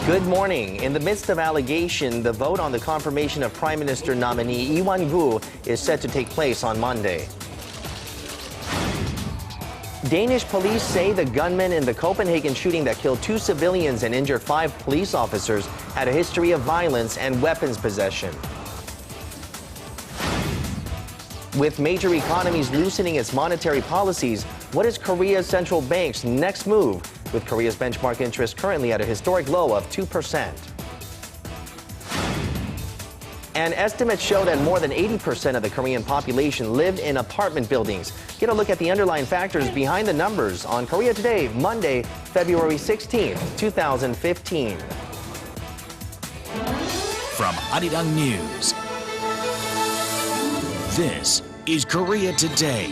Good morning. In the midst of allegation, the vote on the confirmation of Prime Minister nominee Lee Wan-gu is set to take place on Monday. Danish police say the gunman in the Copenhagen shooting that killed 2 civilians and injured 5 police officers had a history of violence and weapons possession. With major economies loosening its monetary policies, what is Korea's central bank's next move, with Korea's benchmark interest currently at a historic low of 2%? And estimates show that more than 80% of the Korean population live in apartment buildings. Get a look at the underlying factors behind the numbers on Korea Today, Monday, February 16th, 2015. From Arirang News, this is Korea Today.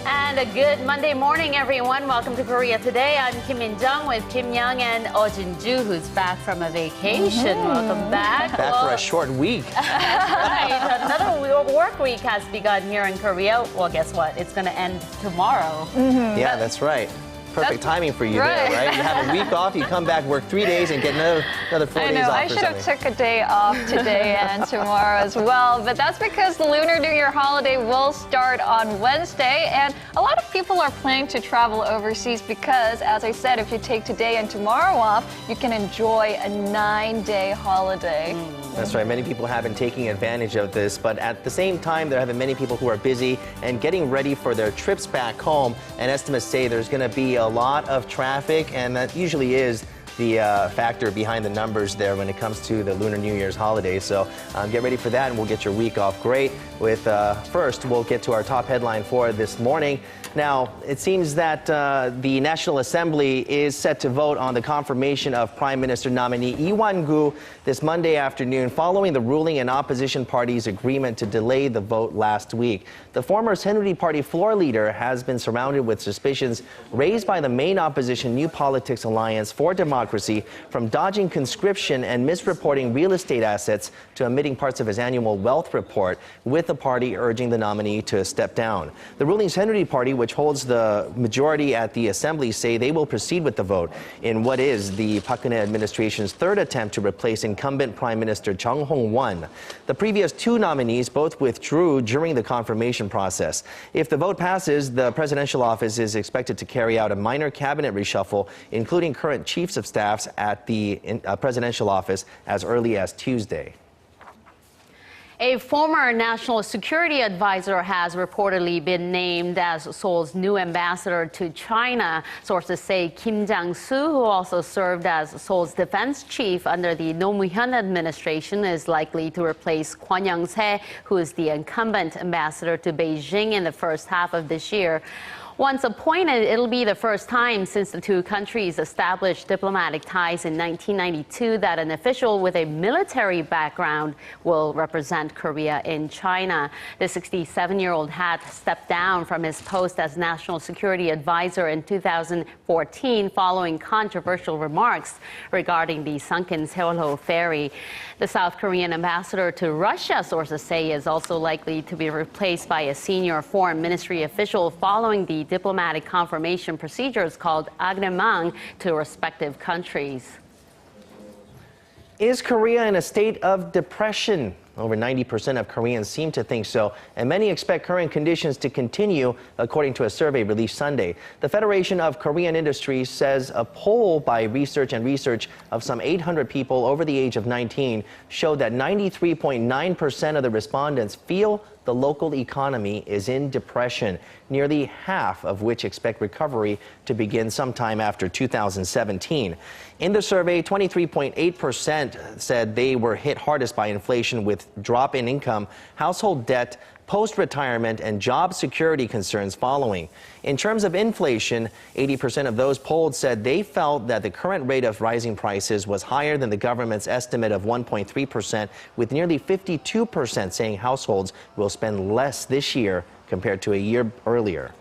And a good Monday morning, everyone. Welcome to Korea Today. I'm Kim Min-jung with Kim Young and Oh Jin-ju, who's back from a vacation. Welcome back. Back for a short week. Right. Another work week has begun here in Korea. Well, guess what? It's going to end tomorrow. Yeah, that's right. Perfect timing for you there, right? You have a week off, you come back, work 3 days, and get another 4 days off. I should have took a day off today and tomorrow as well. But that's because the Lunar New Year holiday will start on Wednesday. And a lot of people are planning to travel overseas because, as I said, if you take today and tomorrow off, you can enjoy a 9-day holiday. That's right. Many people have been taking advantage of this, but at the same time, there have been many people who are busy and getting ready for their trips back home. And estimates say there's going to be a lot of traffic, and that usually is the factor behind the numbers there when it comes to the Lunar New Year's holiday. So get ready for that, and we'll get your week off great. With first, we'll get to our top headline for this morning. Now, it seems that the National Assembly is set to vote on the confirmation of Prime Minister nominee Lee Wan-gu this Monday afternoon, following the ruling and opposition parties' agreement to delay the vote last week. The former Saenuri Party floor leader has been surrounded with suspicions raised by the main opposition New Politics Alliance for Democracy from dodging conscription and misreporting real estate assets to omitting parts of his annual wealth report, with the party urging the nominee to step down. The ruling Saenuri Party, which holds the majority at the assembly, say they will proceed with the vote in what is the Park Geun-hye administration's third attempt to replace incumbent Prime Minister Chung Hong-won. The previous 2 nominees both withdrew during the confirmation process. If the vote passes, the presidential office is expected to carry out a minor cabinet reshuffle, including current chiefs of staffs at the presidential office as early as Tuesday. A former national security advisor has reportedly been named as Seoul's new ambassador to China. Sources say Kim Jang-soo, who also served as Seoul's defense chief under the Roh Moo-hyun administration, is likely to replace Kwon Young-se, who is the incumbent ambassador to Beijing in the first half of this year. Once appointed, it'll be the first time since the 2 countries established diplomatic ties in 1992 that an official with a military background will represent Korea in China. The 67-year-old had stepped down from his post as National Security Advisor in 2014 following controversial remarks regarding the sunken Seoul ferry. The South Korean ambassador to Russia, sources say, is also likely to be replaced by a senior foreign ministry official following the diplomatic confirmation procedures called agrément to respective countries. Is Korea in a state of depression? Over 90% of Koreans seem to think so, and many expect current conditions to continue, according to a survey released Sunday. The Federation of Korean Industry says a poll by research of some 800 people over the age of 19 showed that 93.9% of the respondents feel the local economy is in depression, nearly half of which expect recovery to begin sometime after 2017. In the survey, 23.8% said they were hit hardest by inflation, with drop in income, household debt, post-retirement, and job security concerns following. In terms of inflation, 80% of those polled said they felt that the current rate of rising prices was higher than the government's estimate of 1.3%, with nearly 52% saying households will spend less this year compared to a year earlier.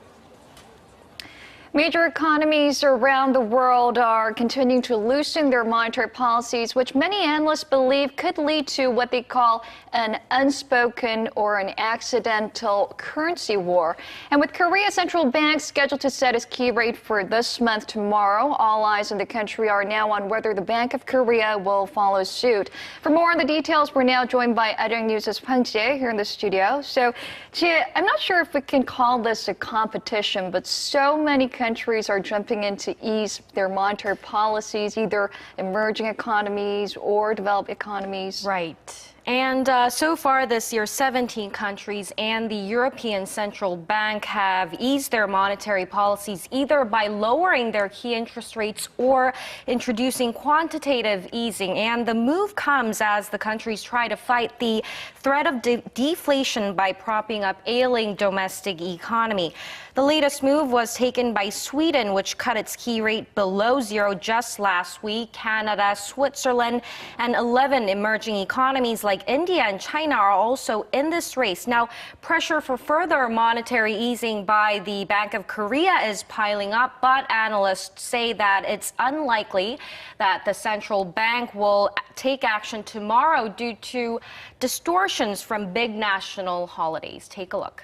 Major economies around the world are continuing to loosen their monetary policies, which many analysts believe could lead to what they call an unspoken or an accidental currency war. And with Korea's central bank scheduled to set its key rate for this month tomorrow, all eyes in the country are now on whether the Bank of Korea will follow suit. For more on the details, we're now joined by Arirang News' Pang Jie here in the studio. So, Jie, I'm not sure if we can call this a competition, but so many countries are jumping in to ease their monetary policies, either emerging economies or developed economies. Right. And so far this year, 17 countries and the European Central Bank have eased their monetary policies either by lowering their key interest rates or introducing quantitative easing. And the move comes as the countries try to fight the threat of deflation by propping up ailing domestic economy. The latest move was taken by Sweden, which cut its key rate below zero just last week. Canada, Switzerland, and 11 emerging economies like India and China are also in this race. Now, pressure for further monetary easing by the Bank of Korea is piling up, but analysts say that it's unlikely that the central bank will take action tomorrow due to distortions from big national holidays. Take a look.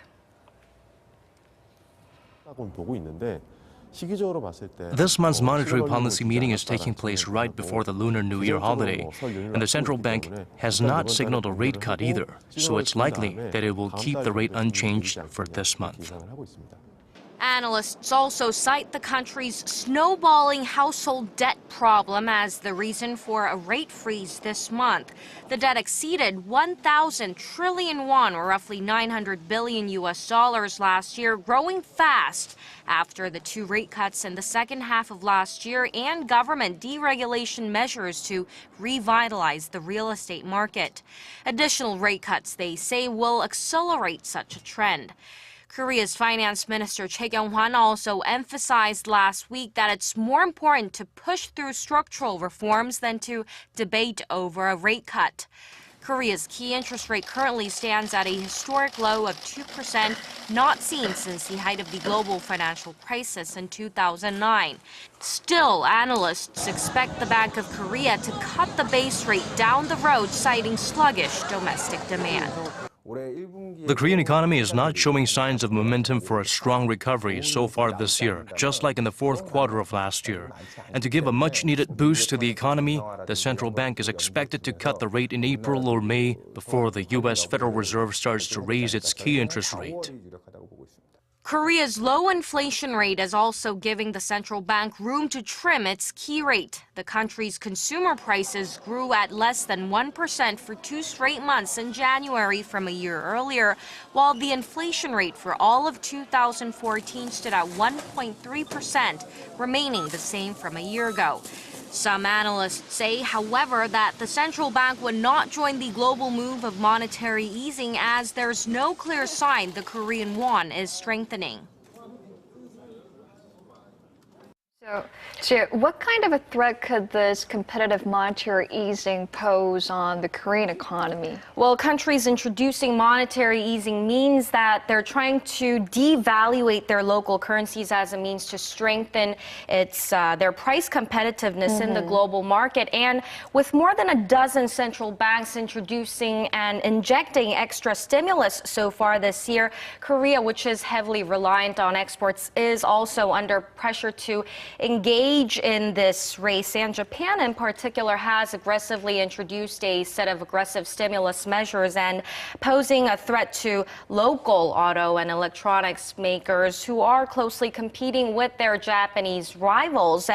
This month's monetary policy meeting is taking place right before the Lunar New Year holiday, and the central bank has not signaled a rate cut either, so it's likely that it will keep the rate unchanged for this month. Analysts also cite the country's snowballing household debt problem as the reason for a rate freeze this month. The debt exceeded 1,000 trillion won, or roughly $900 billion last year, growing fast after the two rate cuts in the second half of last year and government deregulation measures to revitalize the real estate market. Additional rate cuts, they say, will accelerate such a trend. Korea's Finance Minister Choi Kyung-hwan also emphasized last week that it's more important to push through structural reforms than to debate over a rate cut. Korea's key interest rate currently stands at a historic low of 2%, not seen since the height of the global financial crisis in 2009. Still, analysts expect the Bank of Korea to cut the base rate down the road, citing sluggish domestic demand. The Korean economy is not showing signs of momentum for a strong recovery so far this year, just like in the fourth quarter of last year. And to give a much-needed boost to the economy, the central bank is expected to cut the rate in April or May before the U.S. Federal Reserve starts to raise its key interest rate. Korea's low inflation rate is also giving the central bank room to trim its key rate. The country's consumer prices grew at less than 1% for 2 straight months in January from a year earlier, while the inflation rate for all of 2014 stood at 1.3%, remaining the same from a year ago. Some analysts say, however, that the central bank would not join the global move of monetary easing as there's no clear sign the Korean won is strengthening. So, what kind of a threat could this competitive monetary easing pose on the Korean economy? Well, countries introducing monetary easing means that they're trying to devaluate their local currencies as a means to strengthen their price competitiveness in the global market. And with more than a dozen central banks introducing and injecting extra stimulus so far this year, Korea, which is heavily reliant on exports, is also under pressure to engage in this race, and Japan in particular has aggressively introduced a set of aggressive stimulus measures and posing a threat to local auto and electronics makers who are closely competing with their Japanese rivals.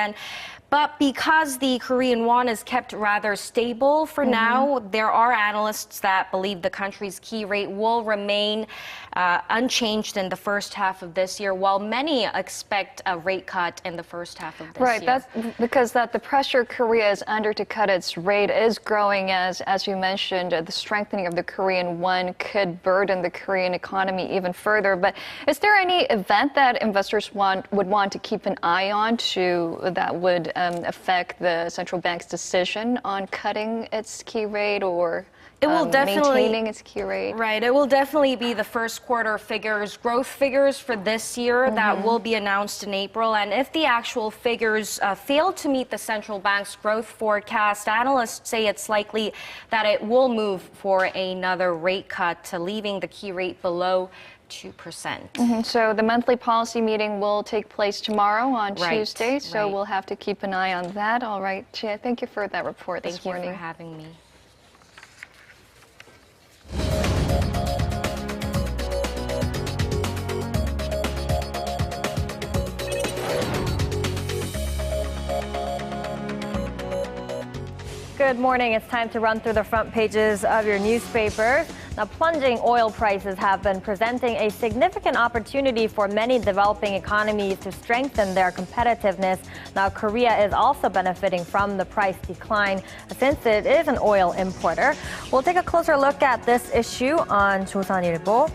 But because the Korean won is kept rather stable for now, there are analysts that believe the country's key rate will remain unchanged in the first half of this year, while many expect a rate cut in the first half of this year. Right, that's because the pressure Korea is under to cut its rate is growing as you mentioned, the strengthening of the Korean won could burden the Korean economy even further. But is there any event that investors would want to keep an eye on that would affect the central bank's decision on cutting its key rate or it will definitely maintaining its key rate? Right. It will definitely be the first quarter figures, growth figures for this year that will be announced in April. And if the actual figures fail to meet the central bank's growth forecast, analysts say it's likely that it will move for another rate cut to leaving the key rate below 2%. So the monthly policy meeting will take place tomorrow on Tuesday. So we'll have to keep an eye on that. All right, Chia, thank you for that report this morning. Thank you for having me. Good morning. It's time to run through the front pages of your newspapers. Now, plunging oil prices have been presenting a significant opportunity for many developing economies to strengthen their competitiveness. Now, Korea is also benefiting from the price decline since it is an oil importer. We'll take a closer look at this issue on 조선일보.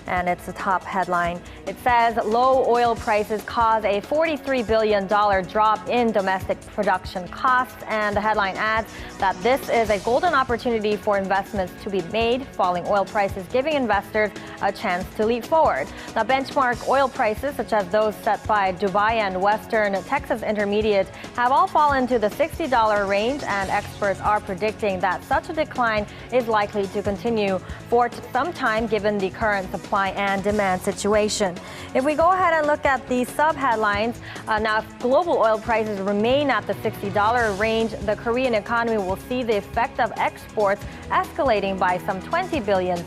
And it's the top headline. It says low oil prices cause a $43 billion drop in domestic production costs. And the headline adds that this is a golden opportunity for investments to be made, falling oil prices giving investors a chance to leap forward. Now, benchmark oil prices, such as those set by Dubai and Western Texas Intermediate, have all fallen to the $60 range, and experts are predicting that such a decline is likely to continue for some time given the current supply and demand situation. If we go ahead and look at the sub-headlines, now if global oil prices remain at the $60 range, the Korean economy will see the effect of exports escalating by some $20 billion.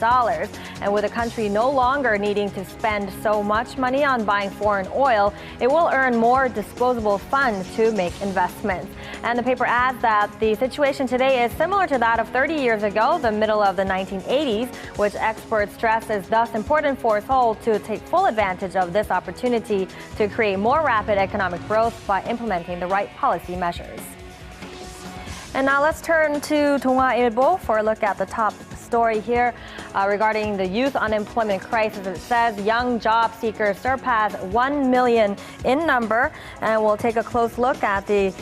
And with the country no longer needing to spend so much money on buying foreign oil, it will earn more disposable funds to make investments. And the paper adds that the situation today is similar to that of 30 years ago, the middle of the 1980s, which experts stress is thus important for Seoul to take full advantage of this opportunity to create more rapid economic growth by implementing the right policy measures. And now let's turn to 동아일보 for a look at the top story here regarding the youth unemployment crisis. It says young job seekers surpass 1 million in number, and we'll take a close look at the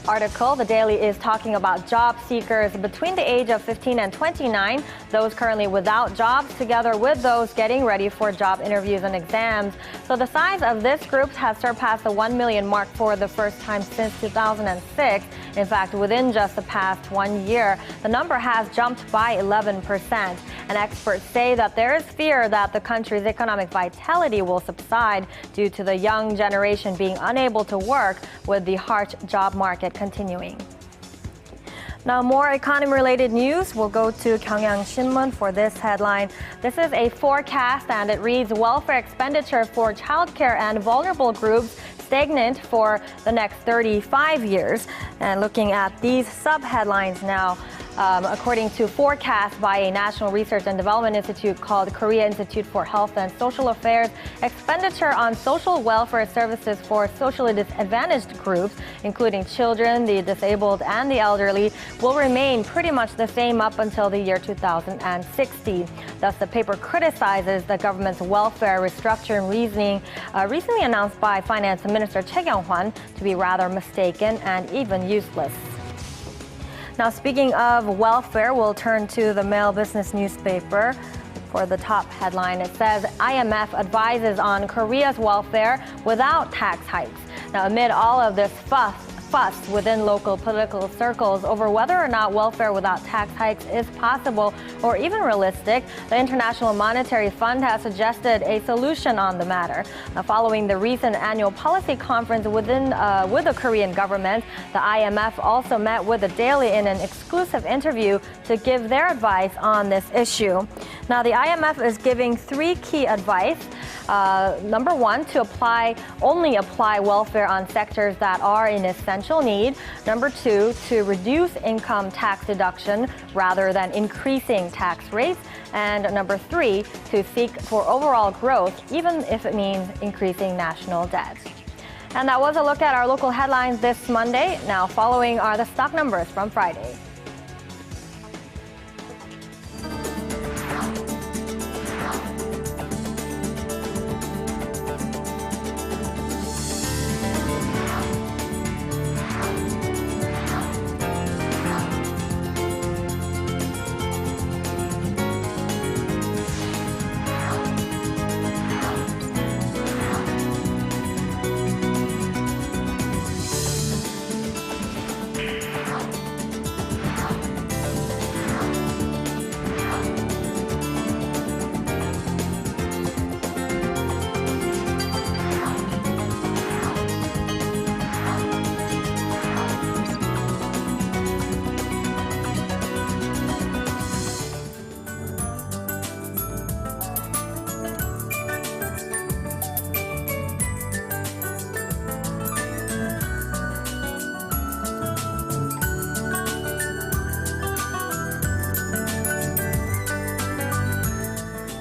article. The Daily is talking about job seekers between the age of 15 and 29, those currently without jobs, together with those getting ready for job interviews and exams. So the size of this group has surpassed the 1 million mark for the first time since 2006. In fact, within just the past 1 year, the number has jumped by 11%. And experts say that there is fear that the country's economic vitality will subside due to the young generation being unable to work with the harsh job market continuing. Now, more economy-related news. We'll go to 경향신문 for this headline. This is a forecast, and it reads, welfare expenditure for childcare and vulnerable groups stagnant for the next 35 years. And looking at these sub-headlines now, according to forecasts by a National Research and Development Institute called Korea Institute for Health and Social Affairs, expenditure on social welfare services for socially disadvantaged groups, including children, the disabled, and the elderly, will remain pretty much the same up until the year 2060. Thus, the paper criticizes the government's welfare restructuring reasoning recently announced by Finance Minister Choi Kyung-hwan to be rather mistaken and even useless. Now, speaking of welfare, we'll turn to the Mail Business newspaper for the top headline. It says, IMF advises on Korea's welfare without tax hikes. Now, amid all of this fuss within local political circles over whether or not welfare without tax hikes is possible or even realistic, the International Monetary Fund has suggested a solution on the matter. Now, following the recent annual policy conference with the Korean government, the IMF also met with the Daily in an exclusive interview to give their advice on this issue. Now, the IMF is giving three key advice. Number one, to only apply welfare on sectors that are in essential need. Number two, to reduce income tax deduction rather than increasing tax rates. And number three, to seek for overall growth, even if it means increasing national debt. And that was a look at our local headlines this Monday. Now, following are the stock numbers from Friday.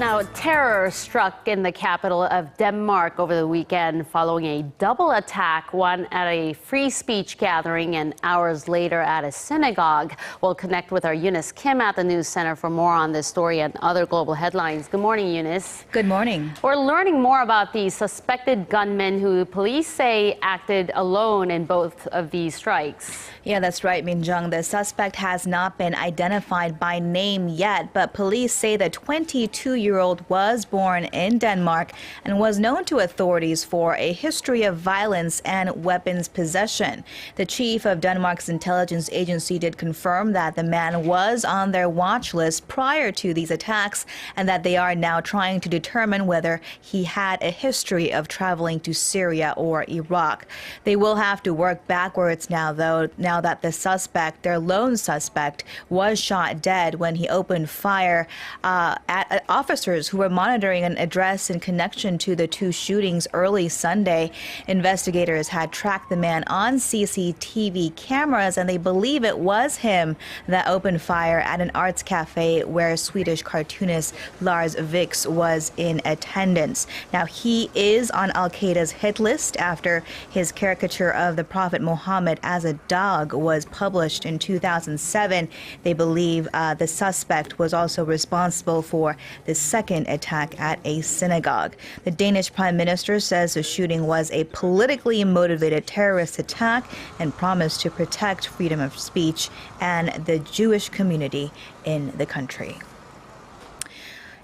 Now, terror struck in the capital of Denmark over the weekend following a double attack, one at a free speech gathering and hours later at a synagogue. We'll connect with our Eunice Kim at the News Center for more on this story and other global headlines. Good morning, Eunice. Good morning. We're learning more about the suspected gunman who police say acted alone in both of these strikes. Yeah, that's right, Min-jung. The suspect has not been identified by name yet, but police say the 22-year-old was born in Denmark and was known to authorities for a history of violence and weapons possession. The chief of Denmark's intelligence agency did confirm that the man was on their watch list prior to these attacks and that they are now trying to determine whether he had a history of traveling to Syria or Iraq. They will have to work backwards now, though, now that the suspect, their lone suspect, was shot dead when he opened fire at officers who were monitoring an address in connection to the two shootings early Sunday. Investigators had tracked the man on CCTV cameras, and they believe it was him that opened fire at an arts cafe where Swedish cartoonist Lars Vilks was in attendance. Now, he is on Al-Qaeda's hit list after his caricature of the Prophet Muhammad as a dog was published in 2007. They believe the suspect was also responsible for the second attack at a synagogue. The Danish Prime Minister says the shooting was a politically motivated terrorist attack and promised to protect freedom of speech and the Jewish community in the country.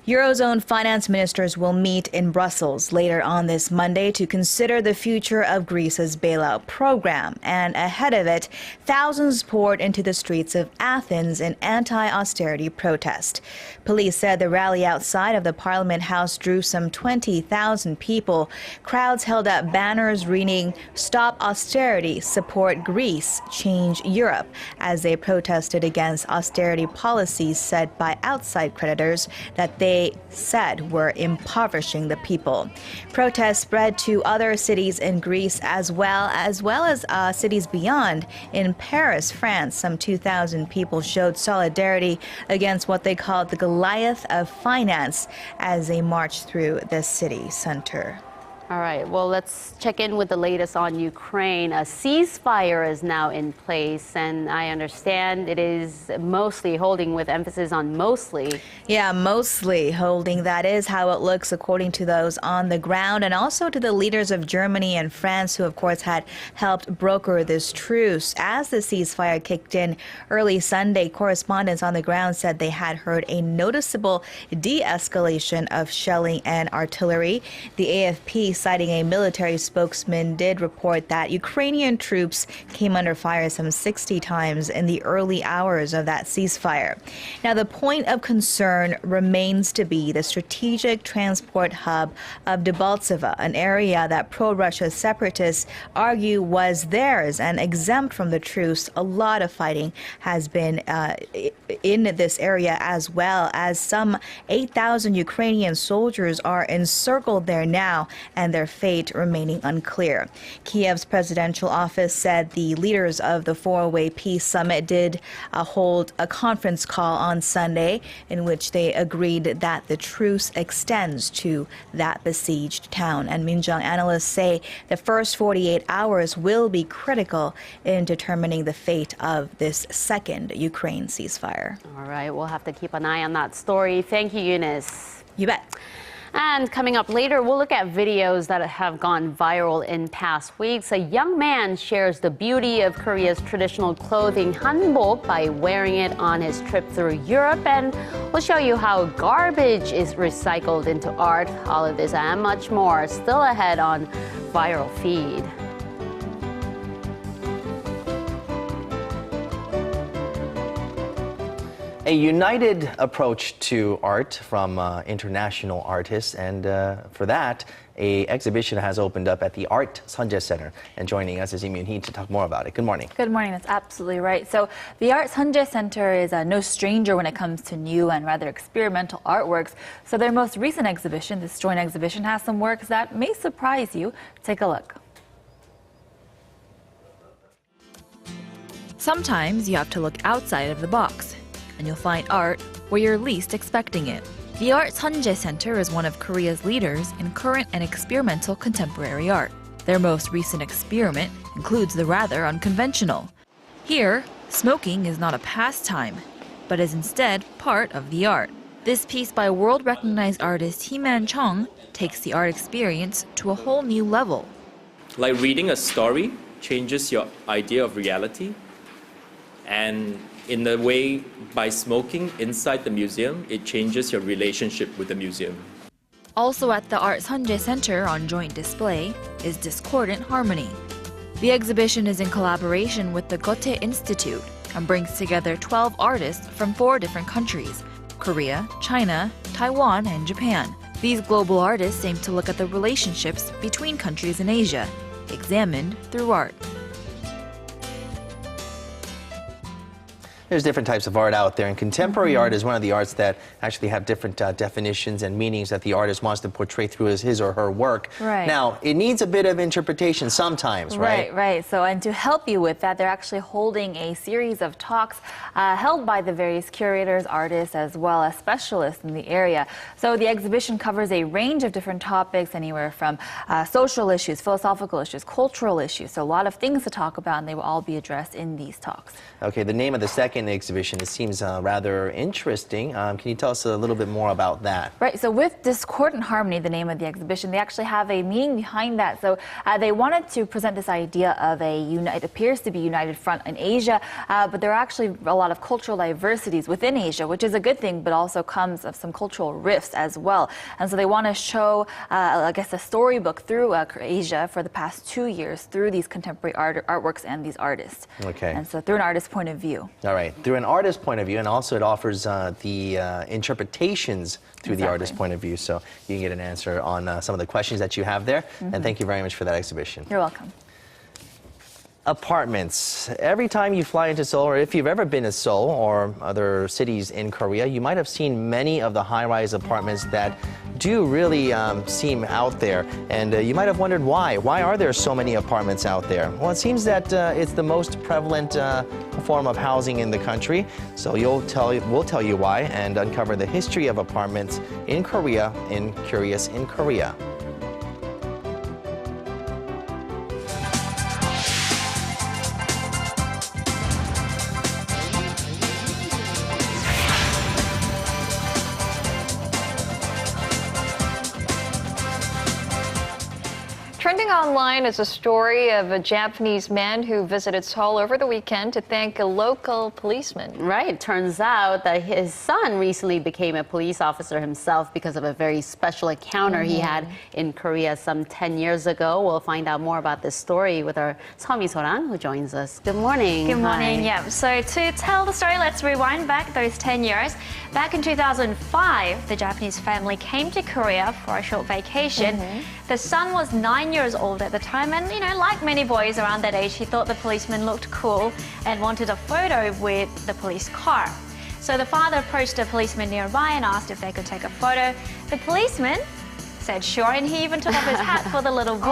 Eurozone finance ministers will meet in Brussels later on this Monday to consider the future of Greece's bailout program. And ahead of it, thousands poured into the streets of Athens in anti-austerity protest. Police said the rally outside of the Parliament House drew some 20,000 people. Crowds held up banners reading, "Stop austerity, support Greece, change Europe," as they protested against austerity policies set by outside creditors that they said were impoverishing the people. Protests spread to other cities in Greece as well as cities beyond. In Paris, France, some 2,000 people showed solidarity against what they called the Goliath of finance as they marched through the city center. All right, well, let's check in with the latest on Ukraine. A ceasefire is now in place, and I understand it is mostly holding, with emphasis on mostly. Yeah, mostly holding. That is how it looks according to those on the ground, and also to the leaders of Germany and France, who of course had helped broker this truce. As the ceasefire kicked in early Sunday, correspondents on the ground said they had heard a noticeable de-escalation of shelling and artillery. The AFP, citing a military spokesman, did report that Ukrainian troops came under fire some 60 times in the early hours of that ceasefire. Now, the point of concern remains to be the strategic transport hub of Debaltseve, an area that pro-Russia separatists argue was theirs and exempt from the truce. A lot of fighting has been in this area, as well as some 8,000 Ukrainian soldiers are encircled there now, and their fate remaining unclear. Kiev's presidential office said the leaders of the four-way peace summit did hold a conference call on Sunday in which they agreed that the truce extends to that besieged town. And Min-jung analysts say the first 48 hours will be critical in determining the fate of this second Ukraine ceasefire. All right, we'll have to keep an eye on that story. Thank you, Eunice. You bet. And coming up later, we'll look at videos that have gone viral in past weeks. A young man shares the beauty of Korea's traditional clothing, hanbok, by wearing it on his trip through Europe. And we'll show you how garbage is recycled into art. All of this and much more still ahead on Viral Feed. A united approach to art from international artists, and for that, an exhibition has opened up at the Art Sunje Center. And joining us is Im Yoon-hee to talk more about it. Good morning. Good morning. That's absolutely right. So the Art Sunje Center is no stranger when it comes to new and rather experimental artworks. So their most recent exhibition, this joint exhibition, has some works that may surprise you. Take a look. Sometimes you have to look outside of the box, and you'll find art where you're least expecting it. The Art Sunjae Center is one of Korea's leaders in current and experimental contemporary art. Their most recent experiment includes the rather unconventional. Here, smoking is not a pastime, but is instead part of the art. This piece by world-recognized artist Hee-man Chung takes the art experience to a whole new level. Like reading a story changes your idea of reality, and in a way, by smoking inside the museum, it changes your relationship with the museum. Also at the Art Sunjae Center on joint display is Discordant Harmony. The exhibition is in collaboration with the Goethe Institute and brings together 12 artists from 4 different countries: Korea, China, Taiwan, and Japan. These global artists aim to look at the relationships between countries in Asia, examined through art. There's different types of art out there, and contemporary art is one of the arts that actually have different definitions and meanings that the artist wants to portray through his or her work. Right. Now, it needs a bit of interpretation sometimes, right? Right. So, and to help you with that, they're actually holding a series of talks held by the various curators, artists, as well as specialists in the area. So the exhibition covers a range of different topics, anywhere from social issues, philosophical issues, cultural issues. So a lot of things to talk about, and they will all be addressed in these talks. Okay, the name of the second exhibition, it seems rather interesting. Can you tell us a little bit more about that? Right, so with Discordant Harmony, the name of the exhibition, they actually have a meaning behind that. So they wanted to present this idea of it appears to be united front in Asia, but there are actually a lot of cultural diversities within Asia, which is a good thing, but also comes of some cultural rifts as well. And so they want to show, I guess, a storybook through Asia for the past 2 years through these contemporary artworks and these artists. Okay. And so through an artist's point of view. All right, through an artist's point of view, and also it offers the interpretations through the artist's point of view, so you can get an answer on some of the questions that you have there. And thank you very much for that exhibition. You're welcome. Apartments. Every time you fly into Seoul, or if you've ever been to Seoul or other cities in Korea, you might have seen many of the high-rise apartments that do really seem out there. And you might have wondered why. Why are there so many apartments out there? Well, it seems that it's the most prevalent form of housing in the country. So we'll tell you why and uncover the history of apartments in Korea in Curious in Korea. Trending online is a story of a Japanese man who visited Seoul over the weekend to thank a local policeman. Right. Turns out that his son recently became a police officer himself because of a very special encounter he had in Korea some 10 years ago. We'll find out more about this story with our Seom Sorang, who joins us. Good morning. Good morning. Hi. Yeah. So to tell the story, let's rewind back those 10 years. Back in 2005, the Japanese family came to Korea for a short vacation. The son was 9 years old at the time, and like many boys around that age, he thought the policeman looked cool and wanted a photo with the police car. So the father approached a policeman nearby and asked if they could take a photo. The policeman said sure, and he even took off his hat for the little boy.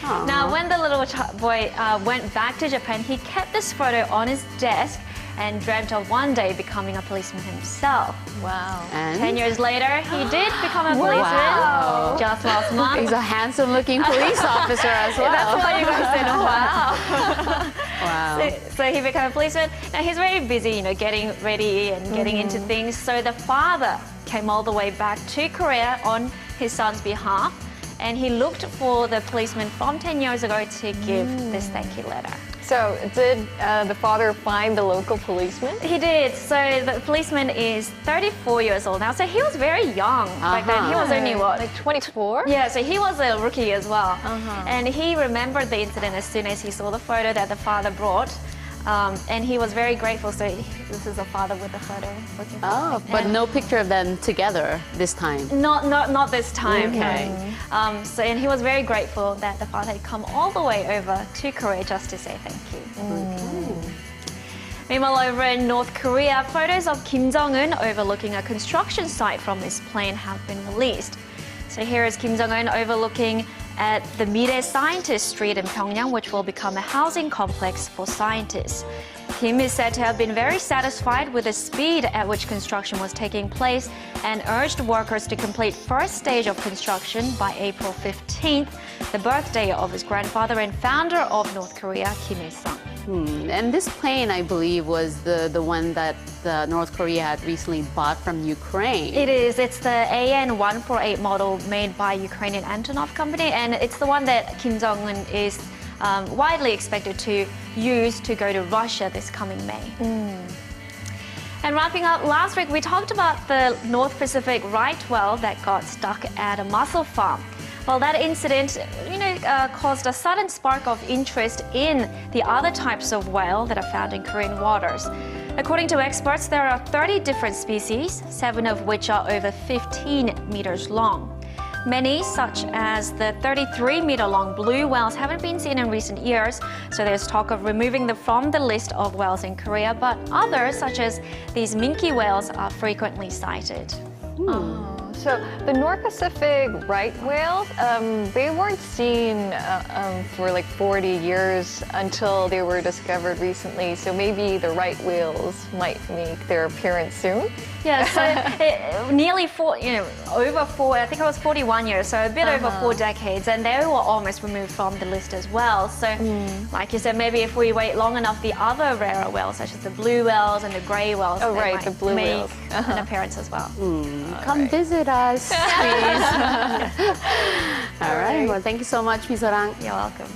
Aww. Now, when the little boy went back to Japan, he kept this photo on his desk and dreamt of one day becoming a policeman himself. Wow. And 10 years later, he did become a policeman. Wow. Just last month. He's a handsome-looking police officer as well. That's why you guys said, wow. Wow. So he became a policeman. Now he's very busy, getting ready and getting into things. So the father came all the way back to Korea on his son's behalf, and he looked for the policeman from 10 years ago to give this thank you letter. So did the father find the local policeman? He did. So the policeman is 34 years old now. So he was very young back then. He was only what? Like 24? Yeah, so he was a rookie as well. And he remembered the incident as soon as he saw the photo that the father brought. And he was very grateful. So this is a father with a photo looking for him. But no picture of them together this time. Not this time. Okay. And he was very grateful that the father had come all the way over to Korea just to say thank you. Meanwhile, over in North Korea, photos of Kim Jong-un overlooking a construction site from his plane have been released. So here is Kim Jong-un overlooking at the Mire Scientist Street in Pyongyang, which will become a housing complex for scientists. Kim is said to have been very satisfied with the speed at which construction was taking place and urged workers to complete first stage of construction by April 15th, the birthday of his grandfather and founder of North Korea, Kim Il-sung. And this plane, I believe, was the one that North Korea had recently bought from Ukraine. It is. It's the AN-148 model made by Ukrainian Antonov company, and it's the one that Kim Jong-un is widely expected to use to go to Russia this coming May. And wrapping up, last week we talked about the North Pacific right whale that got stuck at a mussel farm. Well, that incident, caused a sudden spark of interest in the other types of whale that are found in Korean waters. According to experts, there are 30 different species, 7 of which are over 15 meters long. Many, such as the 33-meter-long blue whales, haven't been seen in recent years, so there's talk of removing them from the list of whales in Korea, but others, such as these minke whales, are frequently sighted. So the North Pacific right whales, they weren't seen for like 40 years until they were discovered recently. So maybe the right whales might make their appearance soon. Yeah, so nearly over 4, I think it was 41 years, so a bit over 4 decades, and they were almost removed from the list as well. So, like you said, maybe if we wait long enough, the other rarer whales, such as the blue whales and the grey whales, might the blue make whales. an appearance as well. Come visit us, please. All right. Well, thank you so much, Misorang. You're welcome.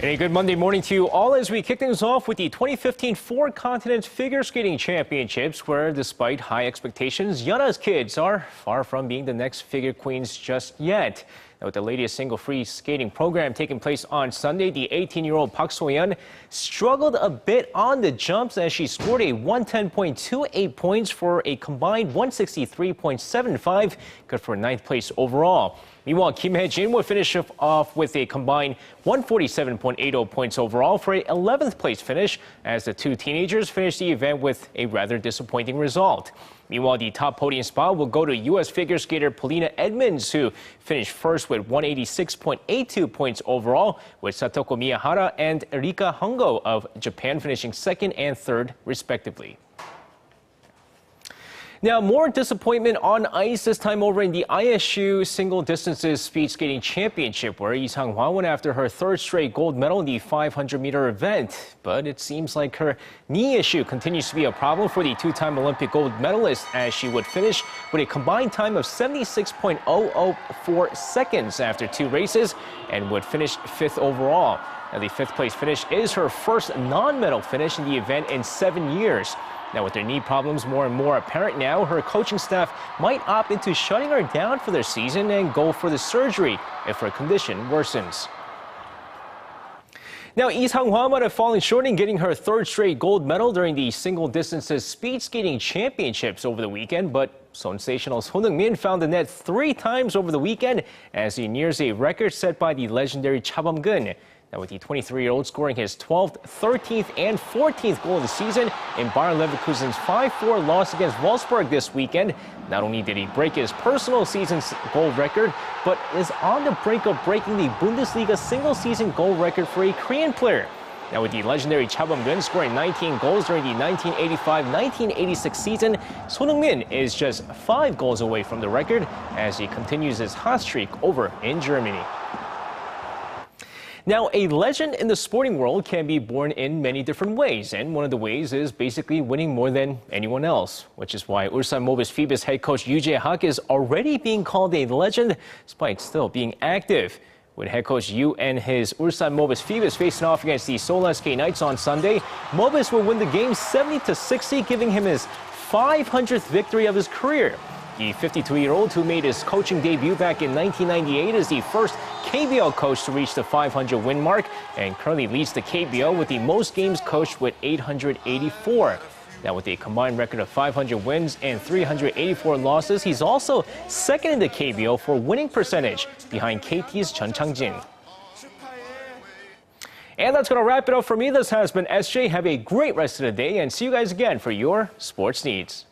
And a good Monday morning to you all as we kick things off with the 2015 Four Continents Figure Skating Championships, where despite high expectations, Yeonha's kids are far from being the next figure queens just yet. Now, with the latest single free skating program taking place on Sunday, the 18-year-old Park So-yeon struggled a bit on the jumps as she scored a 110.28 points for a combined 163.75, good for 9th place overall. Meanwhile, Kim Hae-jin would finish off with a combined 147.80 points overall for a 11th place finish, as the two teenagers finished the event with a rather disappointing result. Meanwhile, the top podium spot will go to U.S. figure skater Polina Edmonds, who finished first with 186.82 points overall, with Satoko Miyahara and Erika Hongo of Japan finishing second and third, respectively. Now, more disappointment on ice, this time over in the ISU Single Distances Speed Skating Championship, where Lee Sang-hwa went after her 3rd straight gold medal in the 500-meter event. But it seems like her knee issue continues to be a problem for the 2-time Olympic gold medalist, as she would finish with a combined time of 76.004 seconds after 2 races and would finish 5th overall. Now, the 5th place finish is her first non-medal finish in the event in 7 years. Now, with their knee problems more and more apparent now, her coaching staff might opt into shutting her down for the season and go for the surgery if her condition worsens. Now, Lee Sang-hwa might have fallen short in getting her 3rd straight gold medal during the Single Distances Speed Skating Championships over the weekend, but sensational Son Heung-min found the net 3 times over the weekend as he nears a record set by the legendary Cha Bum-gun. Now, with the 23-year-old scoring his 12th, 13th, and 14th goal of the season in Bayer Leverkusen's 5-4 loss against Wolfsburg this weekend, not only did he break his personal season's goal record, but is on the brink of breaking the Bundesliga single-season goal record for a Korean player. Now, with the legendary Cha Bum-gun scoring 19 goals during the 1985-1986 season, Son Heung-min is just 5 goals away from the record as he continues his hot streak over in Germany. Now, a legend in the sporting world can be born in many different ways, and one of the ways is basically winning more than anyone else, which is why Ulsan Mobis Phoebus head coach Yoo Jae-hak is already being called a legend despite still being active. With head coach Yoo and his Ulsan Mobis Phoebus facing off against the Seoul SK Knights on Sunday, Mobis will win the game 70-60, giving him his 500th victory of his career. The 52-year-old, who made his coaching debut back in 1998, is the first KBL coach to reach the 500-win mark and currently leads the KBL with the most games coached with 884. Now, with a combined record of 500 wins and 384 losses, he's also second in the KBL for winning percentage, behind KT's Chun Chang-jin. And that's going to wrap it up for me. This has been SJ. Have a great rest of the day and see you guys again for your sports needs.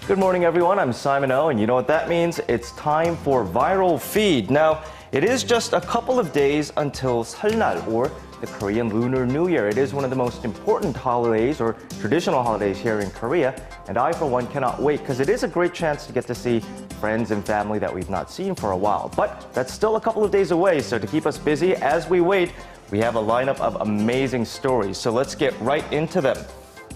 Good morning, everyone. I'm Simon O, and you know what that means? It's time for Viral Feed. Now, it is just a couple of days until 설날, or the Korean Lunar New Year. It is one of the most important holidays, or traditional holidays here in Korea, and I, for one, cannot wait because it is a great chance to get to see friends and family that we've not seen for a while. But that's still a couple of days away, so to keep us busy as we wait, we have a lineup of amazing stories. So let's get right into them.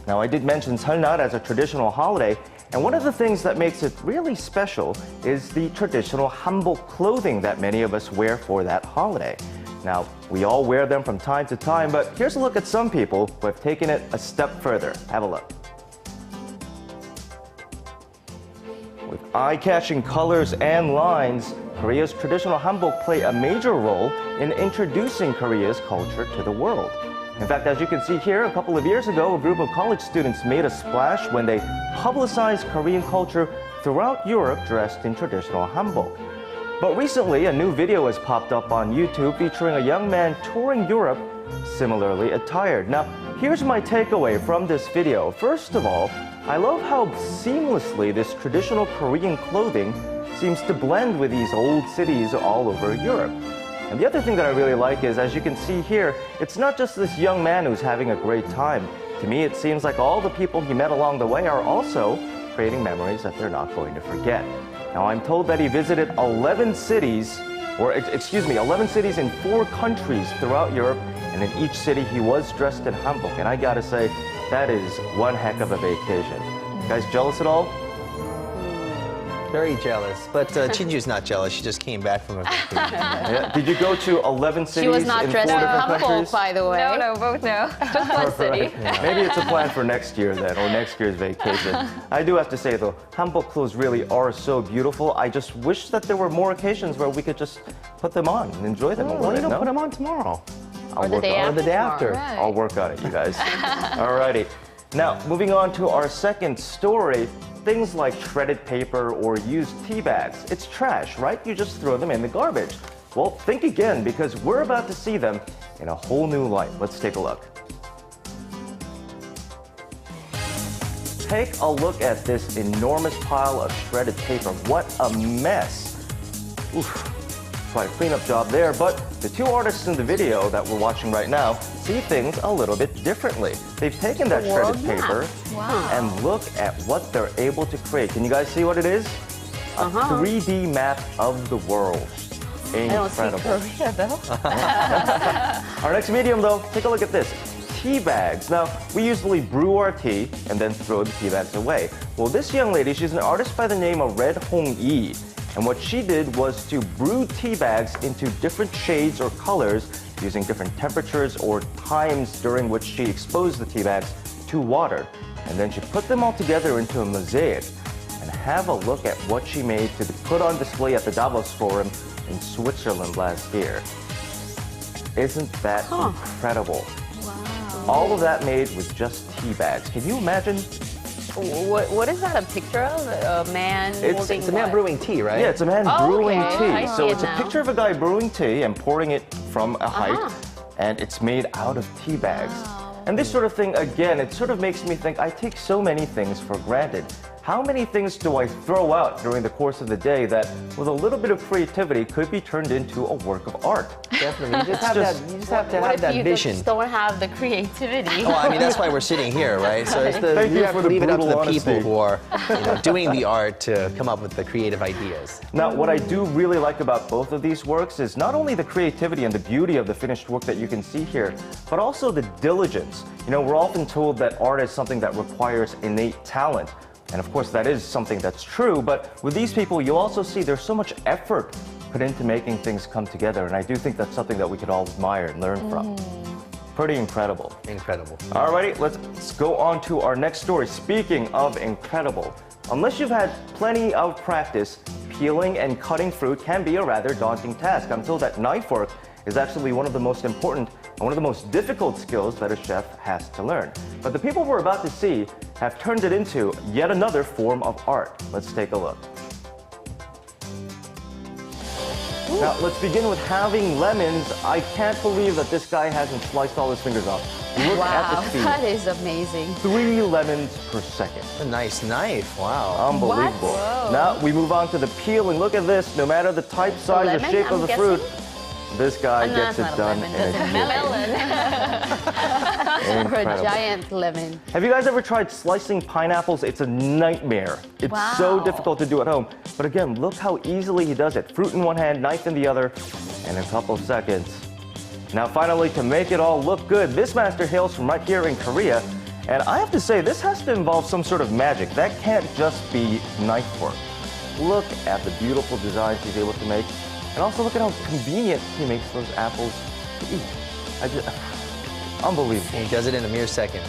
Now, I did mention 설날 as a traditional holiday, and one of the things that makes it really special is the traditional hanbok clothing that many of us wear for that holiday. Now, we all wear them from time to time, but here's a look at some people who have taken it a step further. Have a look. With eye-catching colors and lines, Korea's traditional hanbok play a major role in introducing Korea's culture to the world. In fact, as you can see here, a couple of years ago, a group of college students made a splash when they publicized Korean culture throughout Europe dressed in traditional hanbok. But recently, a new video has popped up on YouTube featuring a young man touring Europe similarly attired. Now, here's my takeaway from this video. First of all, I love how seamlessly this traditional Korean clothing seems to blend with these old cities all over Europe. And the other thing that I really like is, as you can see here, it's not just this young man who's having a great time. To me, it seems like all the people he met along the way are also creating memories that they're not going to forget. Now, I'm told that he visited 11 cities, 11 cities in 4 countries throughout Europe, and in each city he was dressed in hanbok. And I gotta say, that is one heck of a vacation. You guys jealous at all? Very jealous, but Chinju's not jealous. She just came back from a vacation. Yeah. Did you go to 11 cities She was not in 4 dressed in different hanbok, countries? by the way. No, both no. Just one city. Right. Yeah. Maybe it's a plan for next year then, or next year's vacation. I do have to say though, hanbok clothes really are so beautiful. I just wish that there were more occasions where we could just put them on and enjoy them a little Why bit. don't you No? put them on tomorrow? Or the day Or the day after. Right. I'll work on it, you guys. Alrighty. Now, moving on to our second story. Things like shredded paper or used tea bags. It's trash, right? You just throw them in the garbage. Well, think again, because we're about to see them in a whole new light. Let's take a look. Take a look at this enormous pile of shredded paper. What a mess. Oof. Quite a cleanup job there, but the 2 artists in the video that we're watching right now see things a little bit differently. They've taken that shredded paper and look at what they're able to create. Can you guys see what it is? A 3D map of the world. Incredible. I don't see Korea, though. Our next medium, though, take a look at this. Tea bags. Now, we usually brew our tea and then throw the tea bags away. Well, this young lady, she's an artist by the name of Red Hong Yi. And what she did was to brew tea bags into different shades or colors using different temperatures or times during which she exposed the tea bags to water. And then she put them all together into a mosaic. And have a look at what she made to put on display at the Davos Forum in Switzerland last year. Isn't that incredible? Wow. All of that made with just tea bags. Can you imagine? What is that a picture of? A man holding It's a man brewing tea, right? Yeah, it's a man brewing tea. I So see it's it a now. picture of a guy brewing tea and pouring it from a height, and it's made out of tea bags. And this sort of thing, again, it sort of makes me think I take so many things for granted. How many things do I throw out during the course of the day that, with a little bit of creativity, could be turned into a work of art? Definitely. You just have to What have if that you vision. just don't have the creativity? Well, I mean, that's why we're sitting here, right? So it's Thank you you have for to the leave it up to the brutal people honesty. who are doing the art to come up with the creative ideas. Now, what I do really like about both of these works is not only the creativity and the beauty of the finished work that you can see here, but also the diligence. You know, we're often told that art is something that requires innate talent. And of course, that is something that's true. But with these people, you'll also see there's so much effort put into making things come together. And I do think that's something that we could all admire and learn from. Pretty incredible. Incredible. Alrighty, let's go on to our next story. Speaking of incredible, unless you've had plenty of practice peeling and cutting fruit can be a rather daunting task. I'm told that knife work is actually one of the most important and one of the most difficult skills that a chef has to learn. But the people we're about to see have turned it into yet another form of art. Let's take a look. Now, let's begin with halving lemons. I can't believe that this guy hasn't sliced all his fingers off. Look at the speed. That is amazing. 3 lemons per second. A nice knife. Wow. Unbelievable. Now, we move on to the peeling. Look at this. No matter the type, size, or shape of the fruit, this guy gets it done in a melon. Or a giant lemon. Have you guys ever tried slicing pineapples? It's a nightmare. It's so difficult to do at home. But again, look how easily he does it. Fruit in one hand, knife in the other, and in a couple of seconds. Now finally, to make it all look good, this master hails from right here in Korea. And I have to say, this has to involve some sort of magic. That can't just be knife work. Look at the beautiful designs he's able to make. And also look at how convenient he makes those apples to eat. Unbelievable. He does it in a mere second.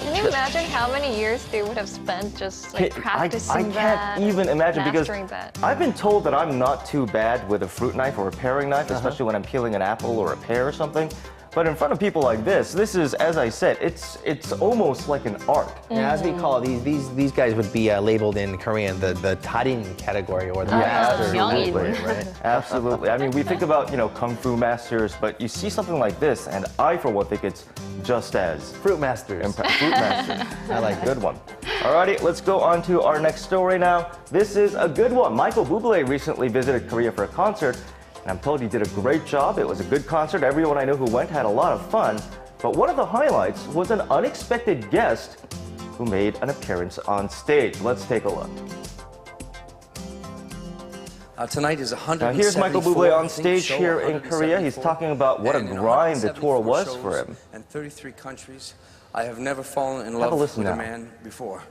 Can you imagine how many years they would have spent just like practicing that? I can't even imagine because that. I've been told that I'm not too bad with a fruit knife or a paring knife, especially when I'm peeling an apple or a pear or something. But in front of people like this is, as I said, it's almost like an art. Yeah, as we call it, these guys would be labeled in Korean the tarin category or the master. Absolutely, right? Absolutely. I mean, we think about, kung fu masters, but you see something like this, and I, for one, think it's just as fruit masters. Fruit masters. I like good one. Alrighty, let's go on to our next story now. This is a good one. Michael Bublé recently visited Korea for a concert. And I'm told he did a great job. It was a good concert. Everyone I know who went had a lot of fun. But one of the highlights was an unexpected guest who made an appearance on stage. Let's take a look. Tonight is 174th. Now here's Michael Bublé on stage here in Korea. He's talking about what a grind the tour was for him. And 33 countries. I have never fallen in love with a man before.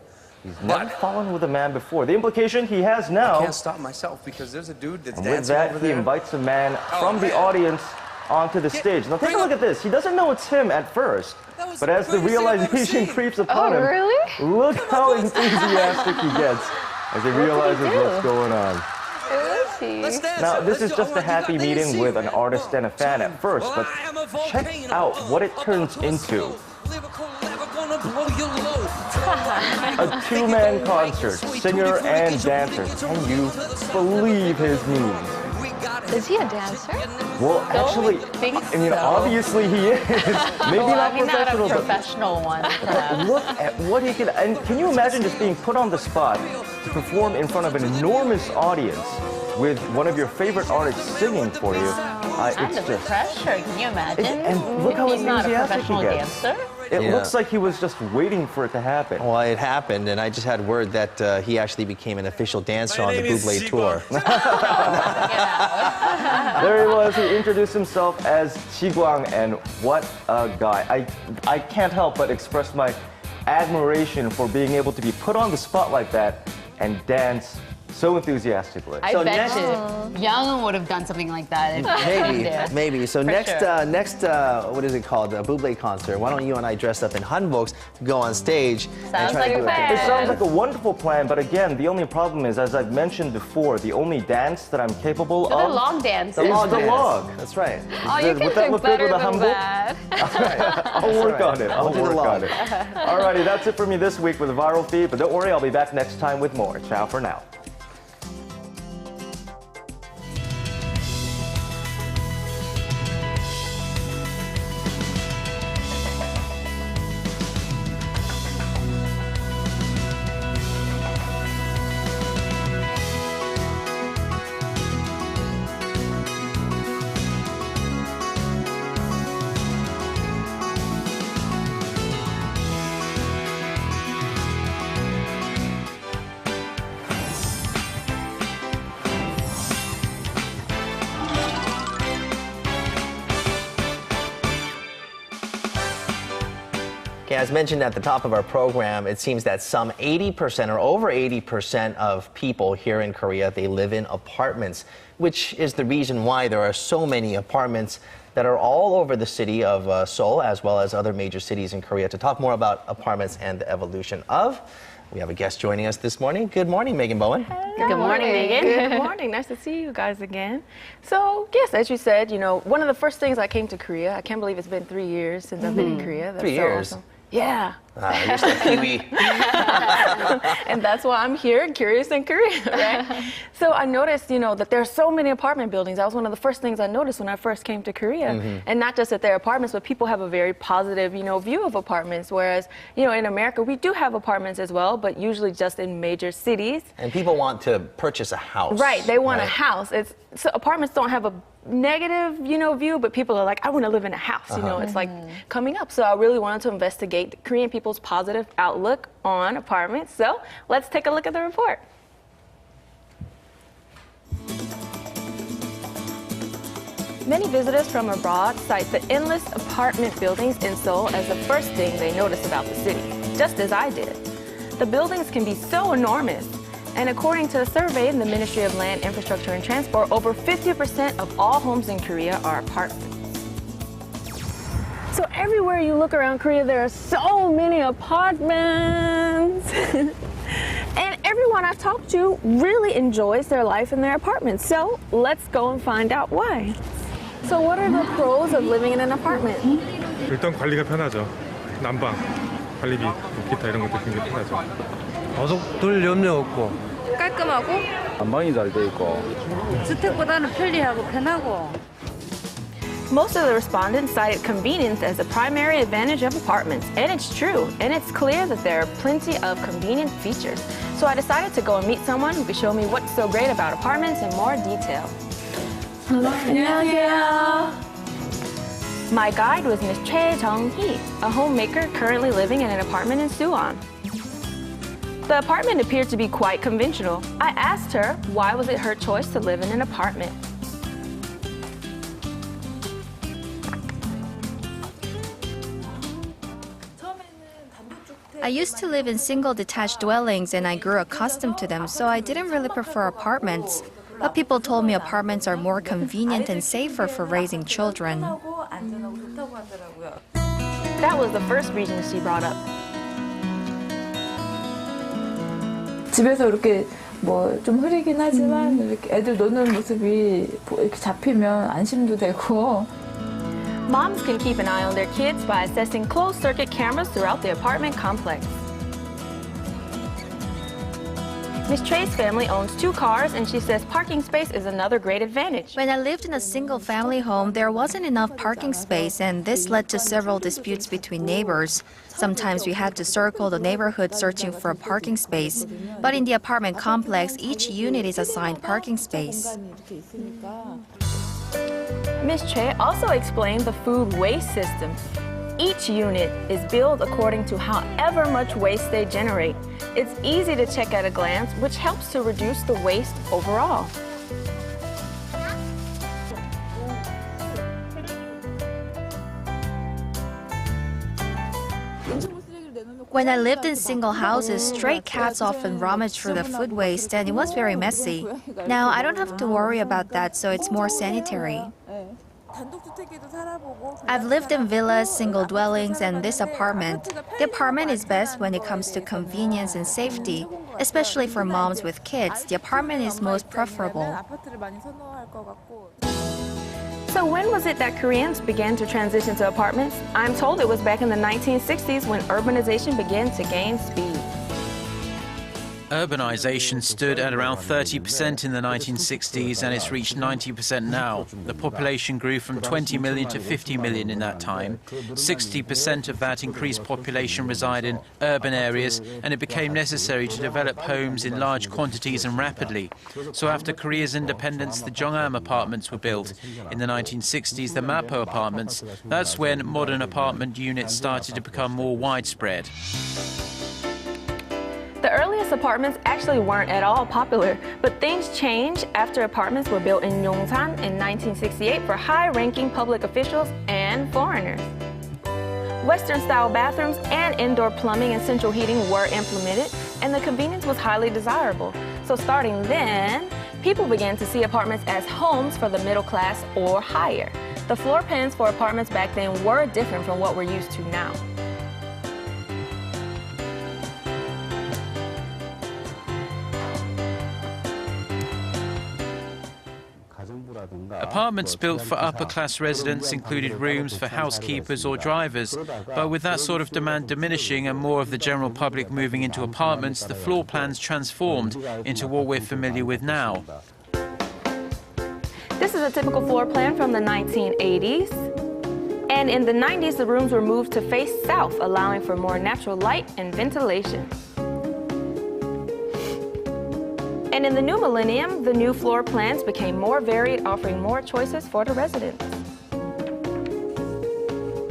He's never fallen with a man before. The implication he has now. I can't stop myself because there's a dude that's and dancing with that, over there. he invites a man from the audience onto the stage. Now take a look at this. He doesn't know it's him at first, but as the realization creeps upon him, look how enthusiastic he gets as he realizes what's going on. Now, this is just a happy meeting with an artist and a fan at first, but check out what it turns into. A two-man concert, singer and dancer. Can you believe his moves? Is he a dancer? Well, actually, obviously he is. Maybe not professional, not a professional one. But look at what he can. And can you imagine just being put on the spot to perform in front of an enormous audience with one of your favorite artists singing for you? It's just pressure. Can you imagine? And look how enthusiastic he gets. Dancer? It looks like he was just waiting for it to happen. Well, it happened, and I just had word that he actually became an official dancer on the Bublé tour. There he was. He introduced himself as Ji-Gwang, and what a guy. I can't help but express my admiration for being able to be put on the spot like that and dance so enthusiastically. I bet you Young would have done something like that. Maybe. So next, what is it called? A Bublé concert. Why don't you and I dress up in hanboks, go on stage, and try to do it? It sounds like a wonderful plan, but again, the only problem is, as I've mentioned before, the only dance that I'm capable of. The log dance. The log. That's right. Oh, you can do better than that. I'll work on it. I'll work on it. Alrighty, that's it for me this week with the Viral Feed, but don't worry, I'll be back next time with more. Ciao for now. As mentioned at the top of our program, it seems that some 80% or over 80% of people here in Korea, they live in apartments, which is the reason why there are so many apartments that are all over the city of Seoul, as well as other major cities in Korea. To talk more about apartments and the evolution of We have a guest joining us this morning. Good morning, Megan Bowen. Good morning, Megan. Good morning. Nice to see you guys again. So, yes, as you said, one of the first things I came to Korea, I can't believe it's been 3 years since I've been in Korea. That's 3 years? Awesome. Yeah. You're still Kiwi. And that's why I'm here, curious in Korea, right? So I noticed, that there are so many apartment buildings. That was one of the first things I noticed when I first came to Korea. And not just that they're apartments, but people have a very positive, view of apartments. Whereas, in America, we do have apartments as well, but usually just in major cities. And people want to purchase a house. Right, they want a house. So apartments don't have a negative, view, but people are like, I want to live in a house. It's like coming up. So I really wanted to investigate Korean people's positive outlook on apartments. So let's take a look at the report. Many visitors from abroad cite the endless apartment buildings in Seoul as the first thing they notice about the city, just as I did. The buildings can be so enormous. And according to a survey in the Ministry of Land, Infrastructure and Transport, over 50% of all homes in Korea are apartments. So everywhere you look around Korea, there are so many apartments. And everyone I've talked to really enjoys their life in their apartments. So let's go and find out why. So what are the pros of living in an apartment? 일단 관리가 편하죠. 난방, 관리비, 기타 이런 것도 굉장히 편하죠. 가족들 염려 없고 깔끔하고 난방이 잘 돼 있고 주택보다는 편리하고 편하고. Most of the respondents cited convenience as the primary advantage of apartments, and it's true, and it's clear that there are plenty of convenient features. So I decided to go and meet someone who could show me what's so great about apartments in more detail. 안녕하세요. My guide was Miss Choi Jung-hee, a homemaker currently living in an apartment in Suwon. The apartment appeared to be quite conventional. I asked her why was it her choice to live in an apartment. I used to live in single detached dwellings and I grew accustomed to them, so I didn't really prefer apartments. But people told me apartments are more convenient and safer for raising children. That was the first reason she brought up. 집에서 이렇게 좀 흐리긴 하지만 이렇게 애들 노는 모습이 이렇게 잡히면 안심도 되고. Moms can keep an eye on their kids by assessing closed-circuit cameras throughout the apartment complex. Miss Choi's family owns 2 cars, and she says parking space is another great advantage. When I lived in a single-family home, there wasn't enough parking space, and this led to several disputes between neighbors. Sometimes we had to circle the neighborhood searching for a parking space. But in the apartment complex, each unit is assigned parking space. Ms. Choi also explained the food waste system. Each unit is billed according to however much waste they generate. It's easy to check at a glance, which helps to reduce the waste overall. When I lived in single houses, stray cats often rummaged through the food waste, and it was very messy. Now I don't have to worry about that, so it's more sanitary. I've lived in villas, single dwellings, and this apartment. The apartment is best when it comes to convenience and safety. Especially for moms with kids, the apartment is most preferable. So when was it that Koreans began to transition to apartments? I'm told it was back in the 1960s when urbanization began to gain speed. Urbanization stood at around 30% in the 1960s and it's reached 90% now. The population grew from 20 million to 50 million in that time. 60% of that increased population reside in urban areas, and it became necessary to develop homes in large quantities and rapidly. So after Korea's independence, the Jongam apartments were built. In the 1960s, the Mapo apartments. That's when modern apartment units started to become more widespread. The earliest apartments actually weren't at all popular, but things changed after apartments were built in Yongsan in 1968 for high-ranking public officials and foreigners. Western-style bathrooms and indoor plumbing and central heating were implemented, and the convenience was highly desirable. So starting then, people began to see apartments as homes for the middle class or higher. The floor plans for apartments back then were different from what we're used to now. Apartments built for upper-class residents included rooms for housekeepers or drivers, but with that sort of demand diminishing and more of the general public moving into apartments, the floor plans transformed into what we're familiar with now. This is a typical floor plan from the 1980s. And in the 90s, the rooms were moved to face south, allowing for more natural light and ventilation. And in the new millennium, the new floor plans became more varied, offering more choices for the residents.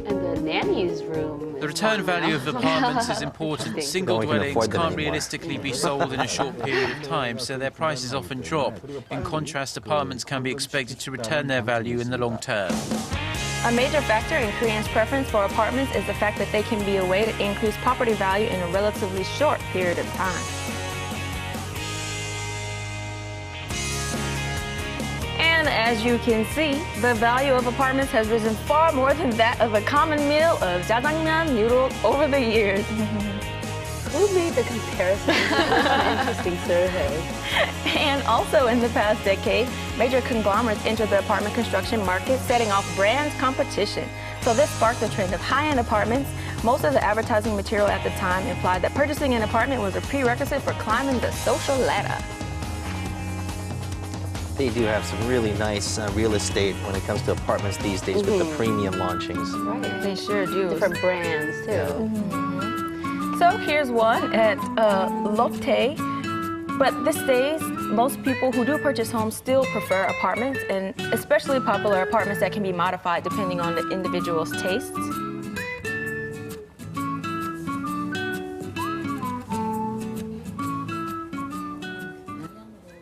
And the nanny's room. The return value of apartments is important. Single dwellings can't realistically be sold in a short period of time, so their prices often drop. In contrast, apartments can be expected to return their value in the long term. A major factor in Koreans' preference for apartments is the fact that they can be a way to increase property value in a relatively short period of time. And as you can see, the value of apartments has risen far more than that of a common meal of jjajangmyeon noodle over the years. Who made the comparison? Interesting survey. And also in the past decade, major conglomerates entered the apartment construction market, setting off brands competition. So this sparked the trend of high-end apartments. Most of the advertising material at the time implied that purchasing an apartment was a prerequisite for climbing the social ladder. They do have some really nice real estate when it comes to apartments these days with the premium launchings. Right, they sure do. Different brands, too. Yeah. So here's one at Lotte. But these days, most people who do purchase homes still prefer apartments, and especially popular apartments that can be modified depending on the individual's tastes.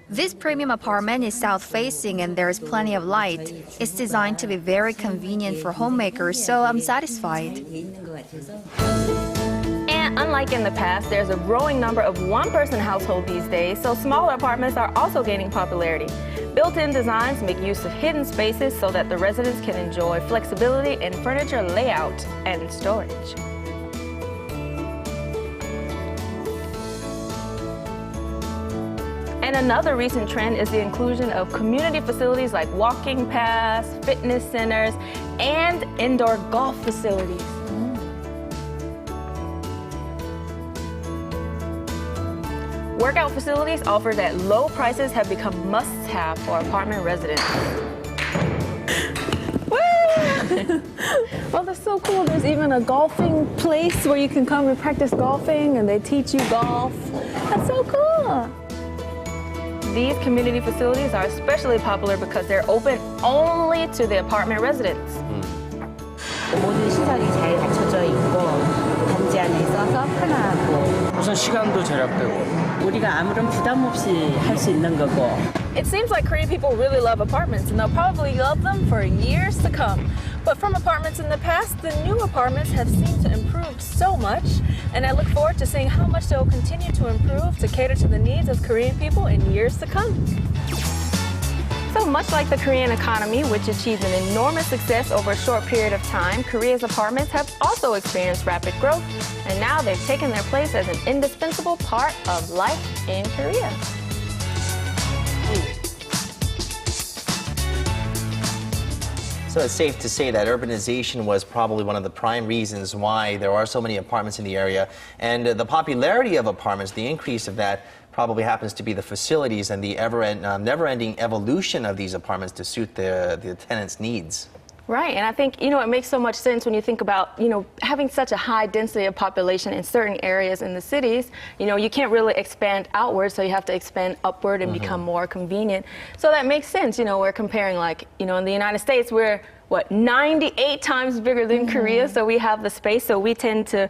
This premium apartment is south-facing and there is plenty of light. It's designed to be very convenient for homemakers, so I'm satisfied. And unlike in the past, there's a growing number of one-person households these days, so smaller apartments are also gaining popularity. Built-in designs make use of hidden spaces so that the residents can enjoy flexibility in furniture layout and storage. And another recent trend is the inclusion of community facilities like walking paths, fitness centers, and indoor golf facilities. Workout facilities offered at low prices have become must-have for apartment residents. Well, that's so cool. There's even a golfing place where you can come and practice golfing, and they teach you golf. That's so cool. These community facilities are especially popular because they're open only to the apartment residents. 모든 시설이 잘 갖춰져 있고 단지 안에 있어서 편하고 우선 시간도 절약되고 우리가 아무런 부담 없이 할 수 있는 거고. It seems like Korean people really love apartments, and they'll probably love them for years to come. But from apartments in the past, the new apartments have seemed to improve so much, and I look forward to seeing how much they'll continue to improve to cater to the needs of Korean people in years to come. So much like the Korean economy, which achieved an enormous success over a short period of time, Korea's apartments have also experienced rapid growth, and now they've taken their place as an indispensable part of life in Korea. So it's safe to say that urbanization was probably one of the prime reasons why there are so many apartments in the area. And the popularity of apartments, the increase of that, probably happens to be the facilities and the never-ending evolution of these apartments to suit the tenants' needs. Right, and I think, it makes so much sense when you think about, having such a high density of population in certain areas in the cities. You can't really expand outward, so you have to expand upward and become more convenient. So that makes sense. We're comparing, in the United States, we're, 98 times bigger than Korea, so we have the space, so we tend to,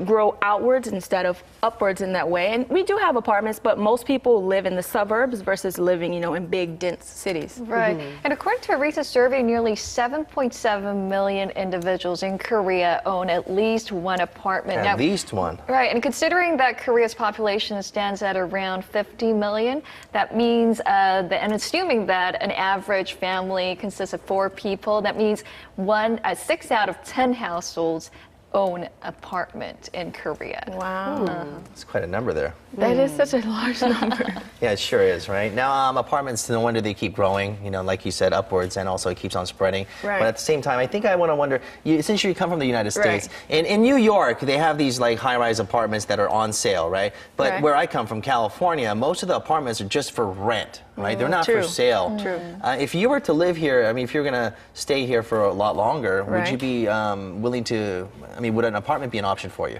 grow outwards instead of upwards in that way. And we do have apartments, but most people live in the suburbs versus living, in big, dense cities. Right. And according to a recent survey, nearly 7.7 million individuals in Korea own at least one apartment. At least one. Right. And considering that Korea's population stands at around 50 million, that means, and assuming that an average family consists of 4 people, that means 6 out of 10 households own apartment in Korea. Wow. It's quite a number there. That is such a large number. Yeah, it sure is, right? Now, apartments, no wonder they keep growing, like you said, upwards, and also it keeps on spreading. Right. But at the same time, I think I want to wonder, since you come from the United States, in New York, they have these like high-rise apartments that are on sale, right? But where I come from, California, most of the apartments are just for rent, right? They're not for sale. True. If you were to live here, I mean, if you're going to stay here for a lot longer, would you be willing to, would an apartment be an option for you?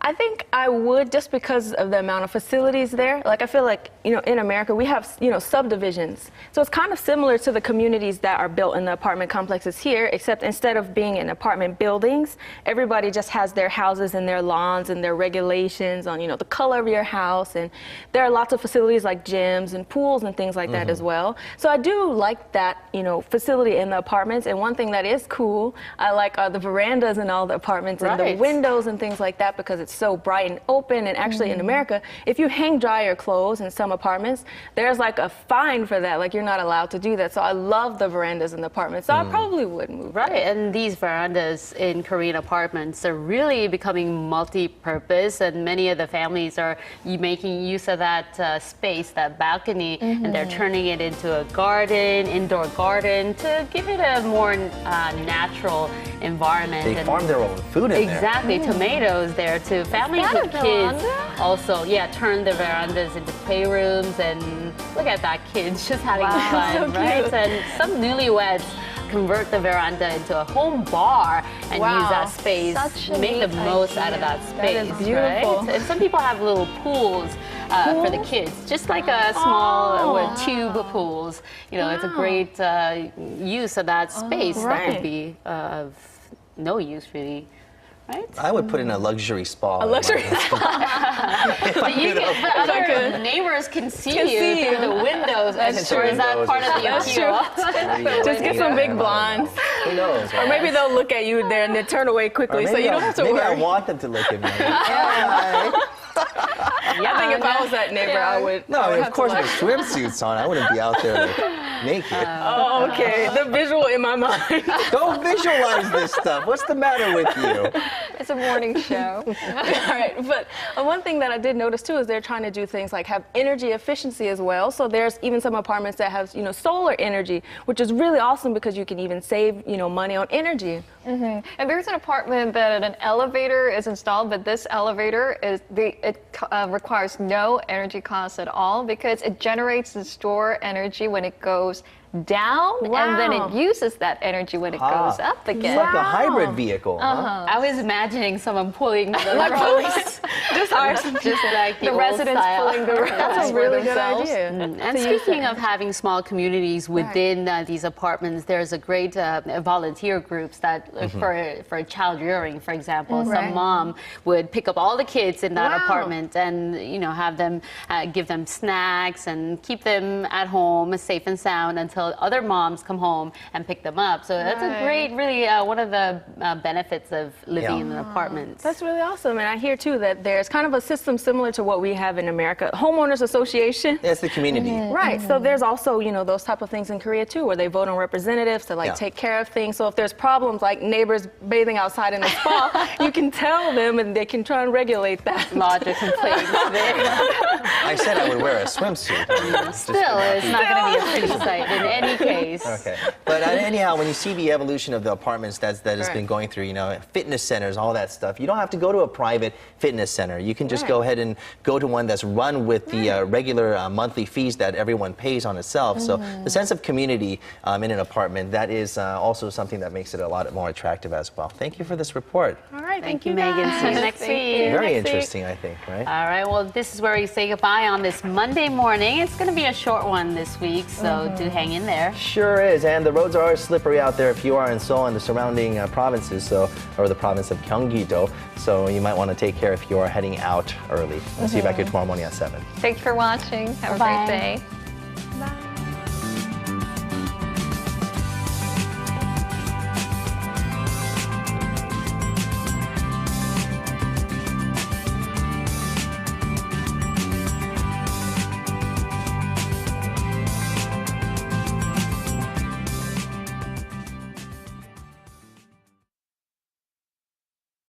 I think I would, just because of the amount of facilities there. Like, I feel like, in America, we have, subdivisions. So it's kind of similar to the communities that are built in the apartment complexes here, except instead of being in apartment buildings, everybody just has their houses and their lawns and their regulations on, the color of your house. And there are lots of facilities like gyms and pools and things like that as well. So I do like that, facility in the apartments. And one thing that is cool, I like the verandas in all the apartments and the windows and things like that, because it's so bright and open. And actually in America, if you hang dry your clothes in some apartments, there's like a fine for that. Like, you're not allowed to do that. So I love the verandas in the apartments. So I probably would move. And these verandas in Korean apartments are really becoming multi-purpose, and many of the families are making use of that space, that balcony, and they're turning it into a garden, indoor garden, to give it a more natural environment. They farm their own food in there. Exactly, tomatoes there too. Families with kids also, turn the verandas into playrooms, and look at that, kids just having fun, right? And some newlyweds convert the veranda into a home bar and use that space, make the most out of that space, right? And some people have little pools for the kids, just like a small tube pools. It's a great use of that space that could be of no use, really. Right? I would put in a luxury spa. A luxury spa. But other neighbors can see you through the windows. That's true. Is that part of the appeal? Just get some big blinds. Who knows? Or maybe they'll look at you there and then turn away quickly, so you don't have to worry. Maybe I want them to look at me. I think if I was that neighbor, I would. No, of course with swimsuits on, I wouldn't be out there naked. Oh, okay. The visual in my mind. Don't visualize this stuff. What's the matter with you? It's a morning show. All right, but one thing that I did notice too is they're trying to do things like have energy efficiency as well. So there's even some apartments that have, solar energy, which is really awesome because you can even save, money on energy. And there's an apartment that an elevator is installed, but this elevator requires no energy costs at all, because it generates and store energy when it goes down, and then it uses that energy when it goes up again. It's like a hybrid vehicle. I was imagining someone pulling the like ropes. just like the residents pulling the ropes. That's a really good idea. And speaking of having small communities within these apartments, there's a great volunteer groups that for child rearing, for example. Some mom would pick up all the kids in that apartment and have them give them snacks and keep them at home safe and sound until other moms come home and pick them up. So that's a great, really one of the benefits of living in an apartment. That's really awesome. And I hear too that there's kind of a system similar to what we have in America, homeowners association. It's the community. Right. So there's also, those type of things in Korea too, where they vote on representatives to take care of things. So if there's problems like neighbors bathing outside in the spa, you can tell them and they can try and regulate that. Lodge a complaint there. I said I would wear a swimsuit. Still, it's not going to be a pretty sight in any case. Okay. But anyhow, when you see the evolution of the apartments that has been going through, fitness centers, all that stuff, you don't have to go to a private fitness center. You can just go ahead and go to one that's run with the regular monthly fees that everyone pays on itself. So the sense of community in an apartment, that is also something that makes it a lot more attractive as well. Thank you for this report. All right. Thank you, Megan. See you next week. Very interesting, I think, right? All right. Well, this is where we say goodbye on this Monday morning. It's going to be a short one this week, so do hang in there. Sure is. And the roads are slippery out there if you are in Seoul and the surrounding provinces, or the province of Gyeonggi-do. So you might want to take care if you are heading out early. I'll see you back here tomorrow morning at 7. Thanks for watching. Have a great day. Bye.